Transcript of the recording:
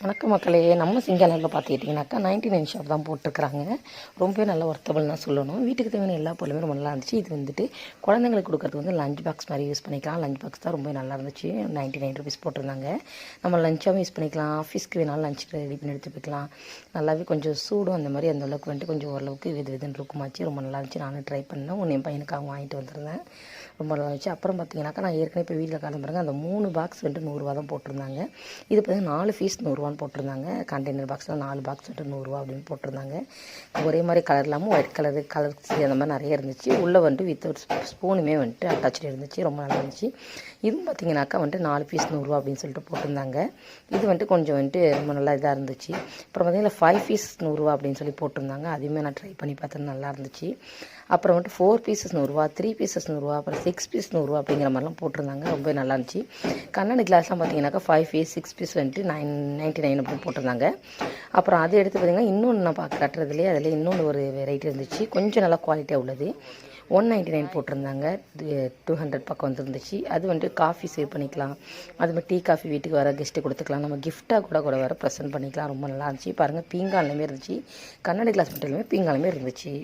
வணக்கம் மக்களே, நம்ம சிங்கானூரில் பார்த்துக்கிட்டிங்கனாக்கா 99 ஷாப் தான் போட்டிருக்கிறாங்க. ரொம்பவே நல்ல ஒர்த்தபிள்னா சொல்லணும். வீட்டுக்கு தேவையான எல்லா பொருளுமே ரொம்ப நல்லா இருந்துச்சு. இது வந்துட்டு குழந்தைங்களுக்கு கொடுக்குறது வந்து லஞ்ச் பாக்ஸ் மாதிரி யூஸ் பண்ணிக்கலாம். லஞ்ச் பாக்ஸ் தான் ரொம்ப நல்லா இருந்துச்சு. 99 ருபீஸ் போட்டிருந்தாங்க. நம்ம லஞ்சாகவும் யூஸ் பண்ணிக்கலாம், ஆஃபீஸ்க்கு வேணாலும் லஞ்ச் ரெடி பண்ணி எடுத்து போய்க்கலாம். நல்லாவே கொஞ்சம் சூடும் அந்த மாதிரி அந்த அளவுக்கு வந்துட்டு கொஞ்சம் ஓரளவுக்கு விதுன்னு இருக்குமாச்சு. ரொம்ப நல்லா இருந்துச்சு. நானும் ட்ரை பண்ணேன். ஒன்று என் பையனுக்காக வாங்கிட்டு வந்திருந்தேன். ரொம்ப நல்லா இருந்துச்சு. அப்புறம் பார்த்தீங்கன்னாக்கா நான் ஏற்கனவே இப்போ வீட்டில் கிளம்புறேங்க. அந்த 3 பாக்ஸ் வந்துட்டு 100 தான் போட்டிருந்தாங்க. இது பார்த்தீங்கன்னா 4 பீஸ் 100 போட்டிருந்தாங்க. கண்டெய்னர் பாக்ஸில் 4 பாக்ஸ் வந்துட்டு 100 அப்படின்னு போட்டிருந்தாங்க. ஒரே மாதிரி கலர் இல்லாமல் ஒயிட் கலர்ஸ் அந்த மாதிரி நிறைய இருந்துச்சு. உள்ளே வந்துட்டு வித்தவுட் ஸ்பூனுமே வந்துட்டு அட்டாச்சு இருந்துச்சு. ரொம்ப நல்லா இருந்துச்சு. இதுவும் பார்த்தீங்கன்னாக்கா வந்துட்டு 4 பீஸ் 100 அப்படின்னு சொல்லிட்டு போட்டிருந்தாங்க. இது வந்துட்டு கொஞ்சம் வந்துட்டு ரொம்ப நல்லா இதாக இருந்துச்சு. அப்புறம் பார்த்தீங்கன்னா 5 பீஸ் 100 அப்படின்னு சொல்லி போட்டிருந்தாங்க. அதையுமே நான் ட்ரை பண்ணி பார்த்தேன், நல்லா இருந்துச்சு. அப்புறம் வந்துட்டு 4 பீசஸ் 100, 3 பீசஸ் 100, அப்புறம் 6 பீஸ் 100 அப்படிங்கிற மாதிரிலாம் போட்டிருந்தாங்க. ரொம்ப நல்லா இருந்துச்சு. கண்ணாடி கிளாஸ்லாம் பார்த்தீங்கன்னாக்கா 5 பீஸ் 6 பீஸ் வந்துட்டு 999 அப்படின்னு போட்டிருந்தாங்க. அப்புறம் அதை எடுத்து பார்த்தீங்கன்னா இன்னொன்று நான் கட்டுறதுலேயே அதில் இன்னொன்று ஒரு வெரைட்டி இருந்துச்சு. கொஞ்சம் நல்லா குவாலிட்டியாக உள்ளது. 199 போட்டிருந்தாங்க. 200 பக்கம் வந்துருந்துச்சு. அது வந்துட்டு காஃபி சேவ் பண்ணிக்கலாம். அது மாதிரி டீ காஃபி வீட்டுக்கு வர கெஸ்ட்டு கொடுத்துக்கலாம். நம்ம கிஃப்டாக கூட வர ப்ரெசென்ட் பண்ணிக்கலாம். ரொம்ப நல்லா இருந்துச்சு. பாருங்கள், பீங்கான்லேயுமே இருந்துச்சு. கண்ணாடி கிளாஸ் மட்டும் இல்லாமல் பீங்கான்லேயுமே இருந்துச்சு.